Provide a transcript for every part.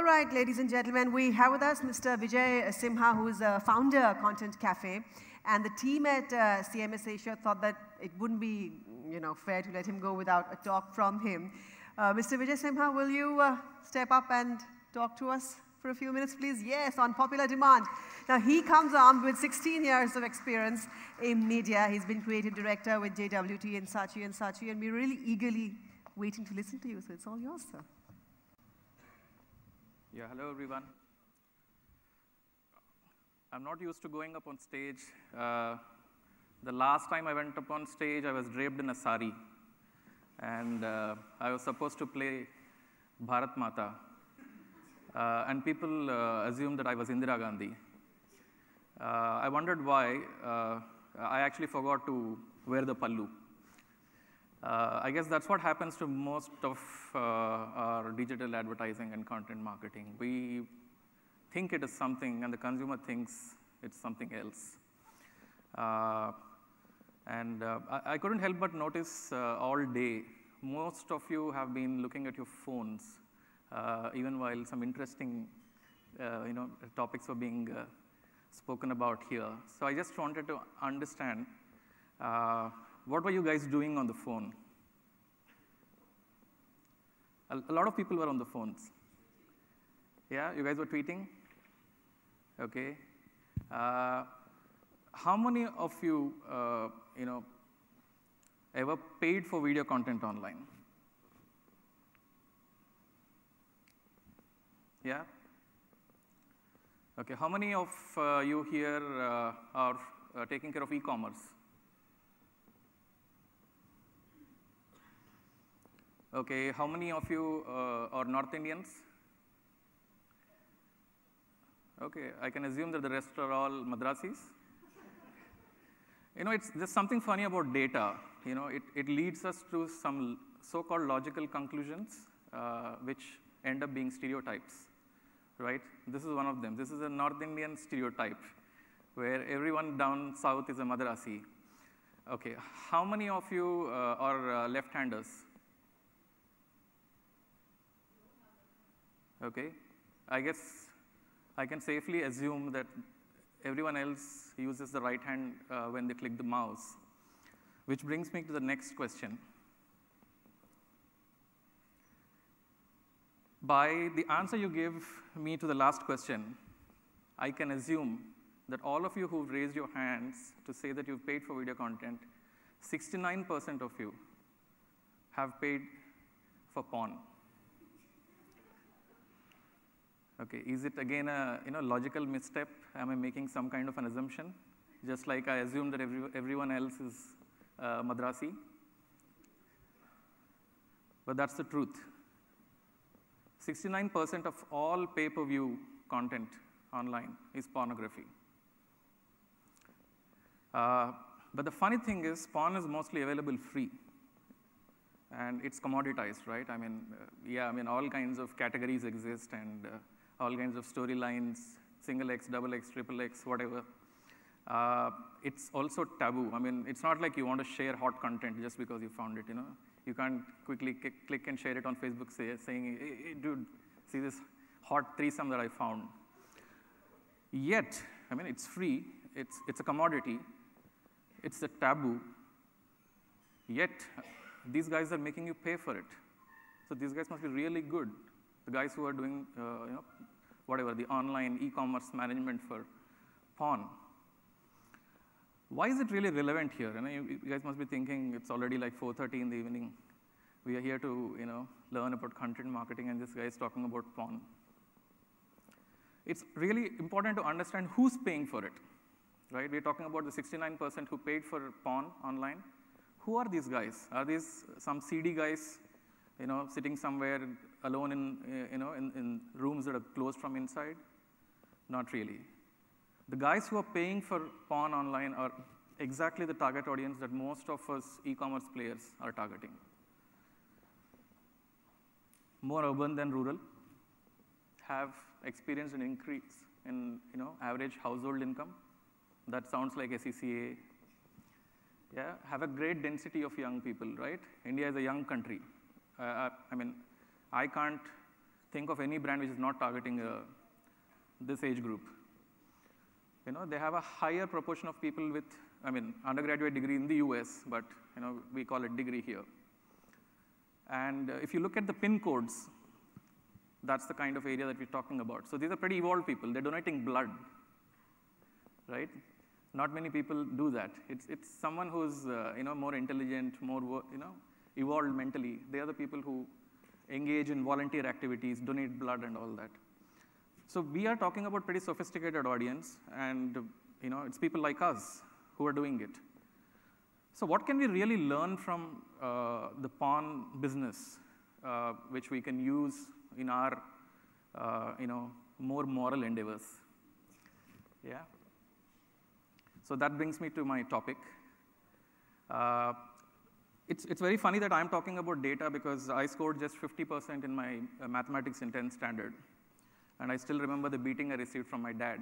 right, ladies and gentlemen, we have with us Mr. Vijay Simha, who is a founder of Kontent Cafe. And the team at CMS Asia thought that it wouldn't be, fair to let him go without a talk from him. Mr. Vijay Simha, will you step up and talk to us for a few minutes, please? Yes, on popular demand. Now, he comes armed with 16 years of experience in media. He's been creative director with JWT and Saatchi & Saatchi, and we're really eagerly waiting to listen to you. So it's all yours, sir. Yeah, hello, everyone. I'm not used to going up on stage. The last time I went up on stage, I was draped in a sari. And I was supposed to play Bharat Mata. And people assumed that I was Indira Gandhi. I wondered why. I actually forgot to wear the pallu. I guess that's what happens to most of our digital advertising and content marketing. We think it is something, and the consumer thinks it's something else. I couldn't help but notice all day, most of you have been looking at your phones, even while some interesting topics were being spoken about here. So I just wanted to understand, what were you guys doing on the phone? A lot of people were on the phones. Yeah, you guys were tweeting? Okay. How many of you, ever paid for video content online? Yeah? Okay, how many of you here are taking care of e-commerce? Okay, how many of you are North Indians? Okay, I can assume that the rest are all Madrasis. There's something funny about data. It leads us to some so-called logical conclusions, which end up being stereotypes, right? This is one of them. This is a North Indian stereotype, where everyone down south is a Madrasi. Okay, how many of you are left-handers? Okay, I guess I can safely assume that everyone else uses the right hand when they click the mouse, which brings me to the next question. By the answer you give me to the last question, I can assume that all of you who've raised your hands to say that you've paid for video content, 69% of you have paid for porn. Okay, is it again a logical misstep? Am I making some kind of an assumption? Just like I assume that everyone else is Madrasi? But that's the truth. 69% of all pay-per-view content online is pornography. But the funny thing is, porn is mostly available free. And it's commoditized, right? All kinds of categories exist, and all kinds of storylines, single X, double X, triple X, whatever. It's also taboo. It's not like you want to share hot content just because you found it, You can't quickly click and share it on Facebook saying, hey, dude, see this hot threesome that I found. Yet, it's free, it's a commodity, it's a taboo, yet these guys are making you pay for it. So these guys must be really good. The guys who are doing, the online e-commerce management for porn. Why is it really relevant here? You guys must be thinking it's already like 4:30 in the evening. We are here to, learn about content marketing, and this guy is talking about porn. It's really important to understand who's paying for it, right? We're talking about the 69% who paid for porn online. Who are these guys? Are these some seedy guys, sitting somewhere alone in rooms that are closed from inside? Not really. The guys who are paying for porn online are exactly the target audience that most of us e-commerce players are targeting. More urban than rural, have experienced an increase in average household income. That sounds like SECA. Yeah, have a great density of young people, right? India is a young country. I can't think of any brand which is not targeting this age group. They have a higher proportion of people with, undergraduate degree in the US, but we call it degree here. And if you look at the PIN codes, that's the kind of area that we're talking about. So these are pretty evolved people. They're donating blood, right? Not many people do that. It's someone who's more intelligent, more evolved mentally. They are the people who engage in volunteer activities, donate blood, and all that. So we are talking about pretty sophisticated audience, and it's people like us who are doing it. So what can we really learn from the pawn business, which we can use in our more moral endeavors? Yeah. So that brings me to my topic. It's very funny that I'm talking about data because I scored just 50% in my mathematics in 10th standard. And I still remember the beating I received from my dad.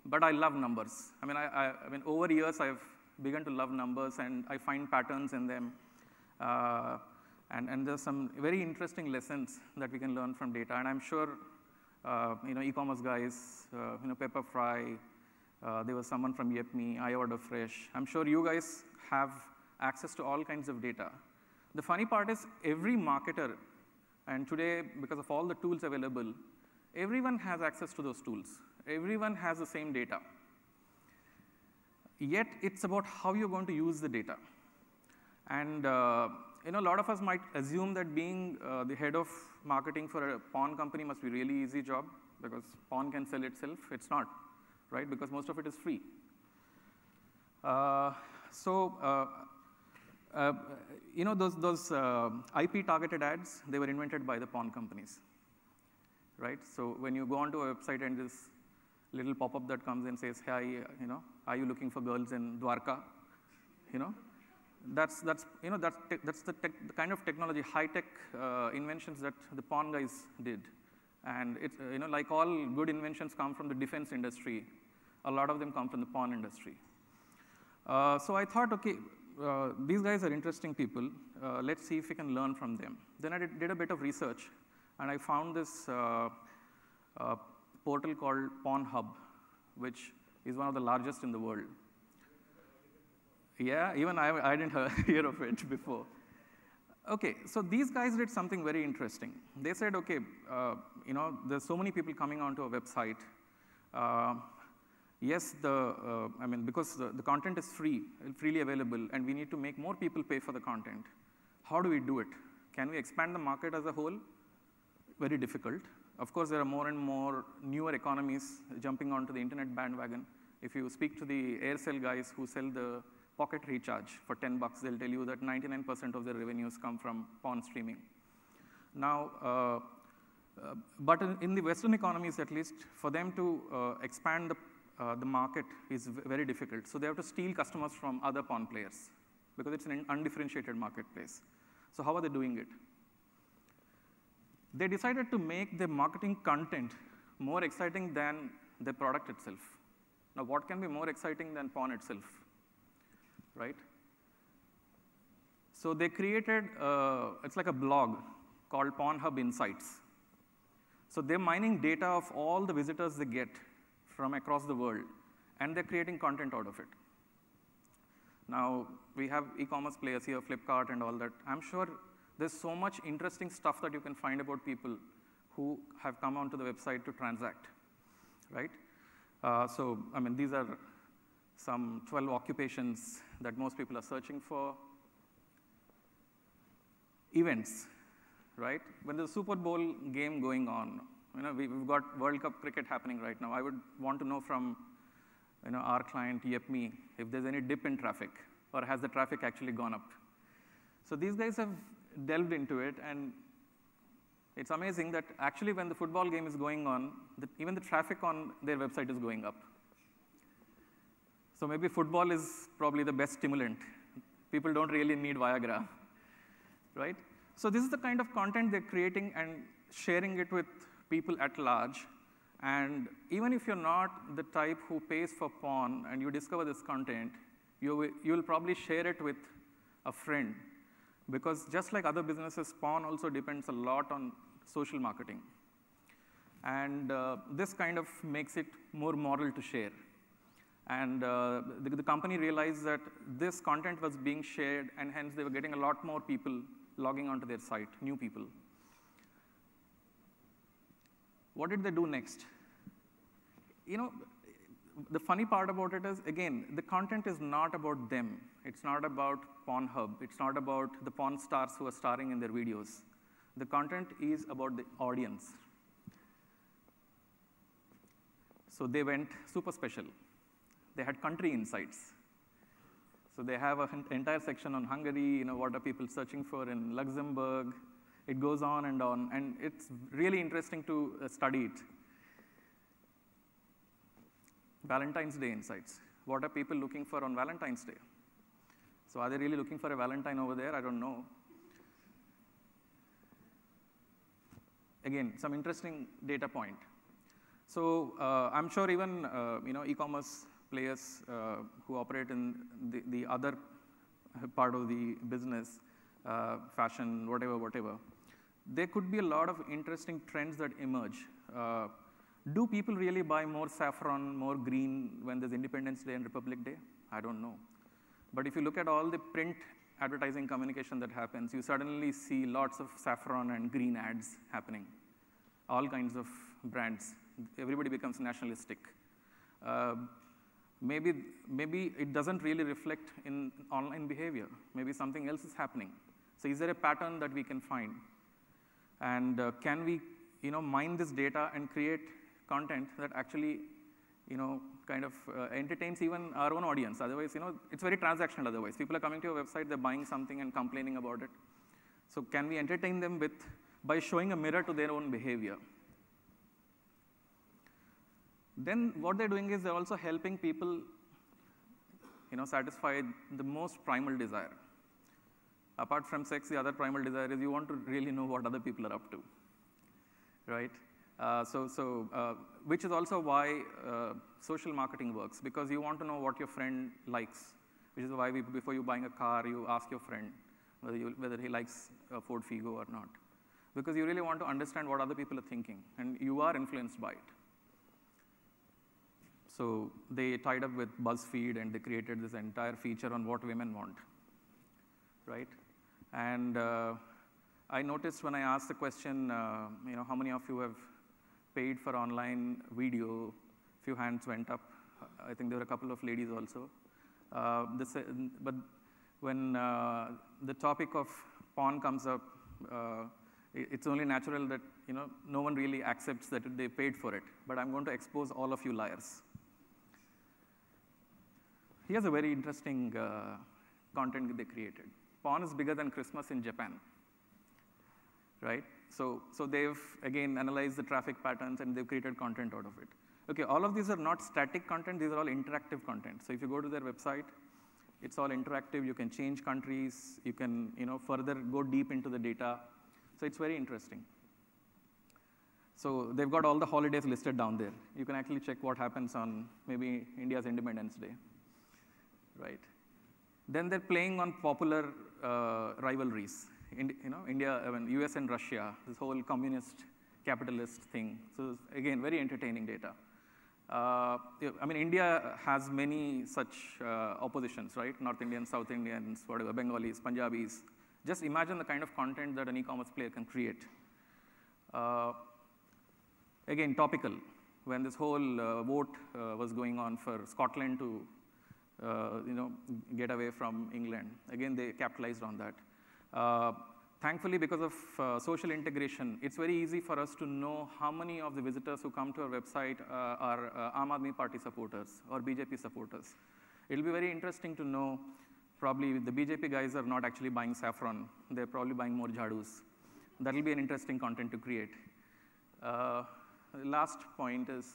But I love numbers. Over years, I've begun to love numbers, and I find patterns in them. And there's some very interesting lessons that we can learn from data. And I'm sure, e-commerce guys, Pepperfry, there was someone from Yepme, iOrderFresh. I'm sure you guys have access to all kinds of data. The funny part is every marketer, and today, because of all the tools available, everyone has access to those tools. Everyone has the same data. Yet, it's about how you're going to use the data. And a lot of us might assume that being the head of marketing for a pawn company must be a really easy job because pawn can sell itself. It's not, right? Because most of it is free. Those IP-targeted ads, they were invented by the pawn companies, right? So when you go onto a website and this little pop-up that comes and says, "Hi, are you looking for girls in Dwarka?" That's the kind of technology, high-tech inventions that the pawn guys did, and it's like all good inventions come from the defense industry. A lot of them come from the pawn industry. So I thought, okay. These guys are interesting people. Let's see if we can learn from them. Then I did a bit of research, and I found this portal called PawnHub, which is one of the largest in the world. Yeah, even I didn't hear of it before. Okay, so these guys did something very interesting. They said, okay, there's so many people coming onto a website. Yes, because the content is freely available, and we need to make more people pay for the content. How do we do it? Can we expand the market as a whole? Very difficult. Of course, there are more and more newer economies jumping onto the internet bandwagon. If you speak to the Aircel guys who sell the pocket recharge for $10, they'll tell you that 99% of their revenues come from pawn streaming. Now, but in the Western economies, at least, for them to expand the market is very difficult. So they have to steal customers from other pawn players because it's an undifferentiated marketplace. So how are they doing it? They decided to make their marketing content more exciting than the product itself. Now, what can be more exciting than pawn itself, right? So they created, it's like a blog called PawnHub Insights. So they're mining data of all the visitors they get from across the world, and they're creating content out of it. Now, we have e-commerce players here, Flipkart and all that. I'm sure there's so much interesting stuff that you can find about people who have come onto the website to transact, right? These are some 12 occupations that most people are searching for. Events, right? When there's a Super Bowl game going on, we've got World Cup cricket happening right now. I would want to know from our client, Yepme, if there's any dip in traffic, or has the traffic actually gone up? So these guys have delved into it, and it's amazing that actually when the football game is going on, even the traffic on their website is going up. So maybe football is probably the best stimulant. People don't really need Viagra, right? So this is the kind of content they're creating and sharing it with people at large. And even if you're not the type who pays for pawn and you discover this content, you will probably share it with a friend Because just like other businesses, Spawn also depends a lot on social marketing. And this kind of makes it more moral to share. And the company realized that this content was being shared, and hence they were getting a lot more people logging onto their site, new people. What did they do next? You know, the funny part about it is, again, the content is not about them. It's not about Pornhub. It's not about the porn stars who are starring in their videos. The content is about the audience. So they went super special. They had country insights. So they have an entire section on Hungary, what are people searching for in Luxembourg. It goes on, and it's really interesting to study it. Valentine's Day insights. What are people looking for on Valentine's Day? So are they really looking for a Valentine over there? I don't know. Again, some interesting data point. So I'm sure even e-commerce players who operate in the other part of the business, fashion, whatever, there could be a lot of interesting trends that emerge. Do people really buy more saffron, more green when there's Independence Day and Republic Day? I don't know. But if you look at all the print advertising communication that happens, you suddenly see lots of saffron and green ads happening. All kinds of brands. Everybody becomes nationalistic. Maybe it doesn't really reflect in online behavior. Maybe something else is happening. So is there a pattern that we can find? And can we mine this data and create content that actually kind of entertains even our own audience? Otherwise, it's very transactional otherwise. People are coming to your website, they're buying something and complaining about it. So can we entertain them by showing a mirror to their own behavior? Then what they're doing is they're also helping people satisfy the most primal desire. Apart from sex, the other primal desire is you want to really know what other people are up to, right? Which is also why social marketing works, because you want to know what your friend likes, which is why before you buying a car, you ask your friend whether he likes a Ford Figo or not, because you really want to understand what other people are thinking, and you are influenced by it. So they tied up with BuzzFeed, and they created this entire feature on what women want, right? And I noticed when I asked the question, how many of you have paid for online video, a few hands went up. I think there were a couple of ladies also. But when the topic of porn comes up, it's only natural that no one really accepts that they paid for it. But I'm going to expose all of you liars. Here's a very interesting content they created. Porn is bigger than Christmas in Japan, right? So they've, again, analyzed the traffic patterns, and they've created content out of it. Okay, all of these are not static content. These are all interactive content. So if you go to their website, it's all interactive. You can change countries. You can further go deep into the data. So it's very interesting. So they've got all the holidays listed down there. You can actually check what happens on maybe India's Independence Day, right? Then they're playing on popular rivalries. India, US and Russia, this whole communist capitalist thing. So again, very entertaining data. India has many such oppositions, right? North Indians, South Indians, whatever, Bengalis, Punjabis. Just imagine the kind of content that an e-commerce player can create. Again, topical. When this whole vote was going on for Scotland to get away from England. Again, they capitalized on that. Thankfully, because of social integration, it's very easy for us to know how many of the visitors who come to our website are Aam Aadmi Party supporters or BJP supporters. It'll be very interesting to know, probably the BJP guys are not actually buying saffron. They're probably buying more jadus. That'll be an interesting content to create. The last point is,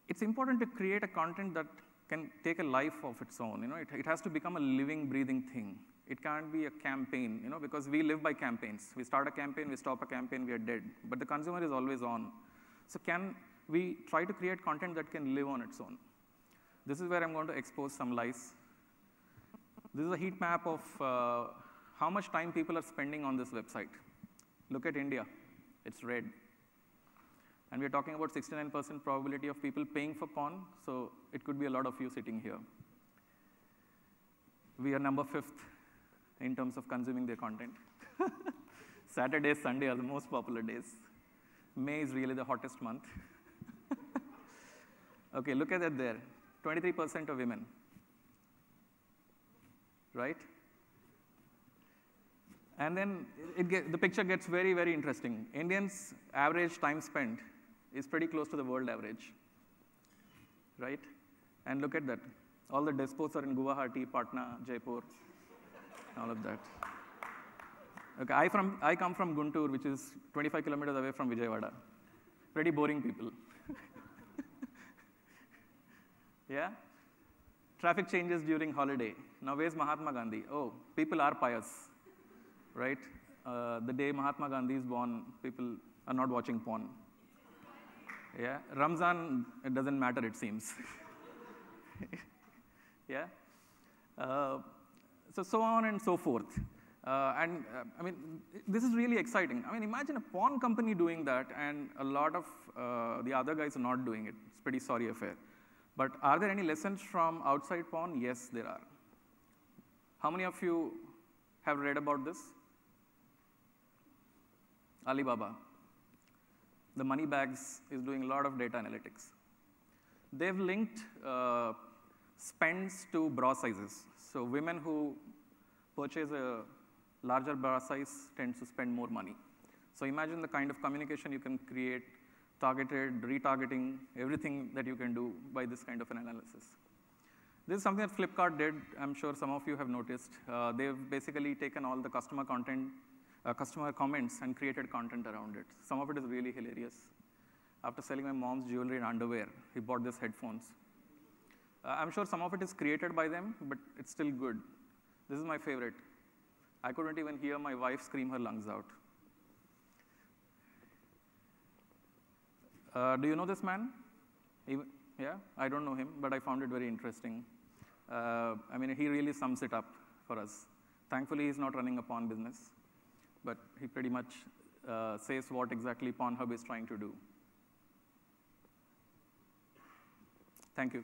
it's important to create a content that can take a life of its own. It has to become a living, breathing thing. It can't be a campaign, because we live by campaigns. We start a campaign, we stop a campaign, we are dead. But the consumer is always on. So can we try to create content that can live on its own? This is where I'm going to expose some lies. This is a heat map of how much time people are spending on this website. Look at India, it's red. And we're talking about 69% probability of people paying for porn, so it could be a lot of you sitting here. We are number 5th in terms of consuming their content. Saturday, Sunday are the most popular days. May is really the hottest month. Okay, look at that there. 23% of women, right? And then the picture gets very, very interesting. Indians' average time spent is pretty close to the world average, right? And look at that. All the despots are in Guwahati, Patna, Jaipur, all of that. Okay, I come from Guntur, which is 25 kilometers away from Vijayawada. Pretty boring people. Yeah? Traffic changes during holiday. Now, where's Mahatma Gandhi? Oh, people are pious, right? The day Mahatma Gandhi is born, people are not watching porn. Yeah? Ramzan, it doesn't matter, it seems. Yeah? So on and so forth. I mean, this is really exciting. I mean, imagine a porn company doing that, and a lot of the other guys are not doing it. It's a pretty sorry affair. But are there any lessons from outside porn? Yes, there are. How many of you have read about this? Alibaba. The money bags is doing a lot of data analytics. They've linked spends to bra sizes. So women who purchase a larger bra size tend to spend more money. So imagine the kind of communication you can create, targeted, retargeting, everything that you can do by this kind of an analysis. This is something that Flipkart did. I'm sure some of you have noticed. They've basically taken all the customer content, customer comments and created content around it. Some of it is really hilarious. After selling my mom's jewelry and underwear, he bought these headphones. I'm sure some of it is created by them, but it's still good. This is my favorite. I couldn't even hear my wife scream her lungs out. Do you know this man? Yeah, I don't know him, but I found it very interesting. I mean, he really sums it up for us. Thankfully, he's not running a porn business, but he pretty much says what exactly Pornhub is trying to do. Thank you.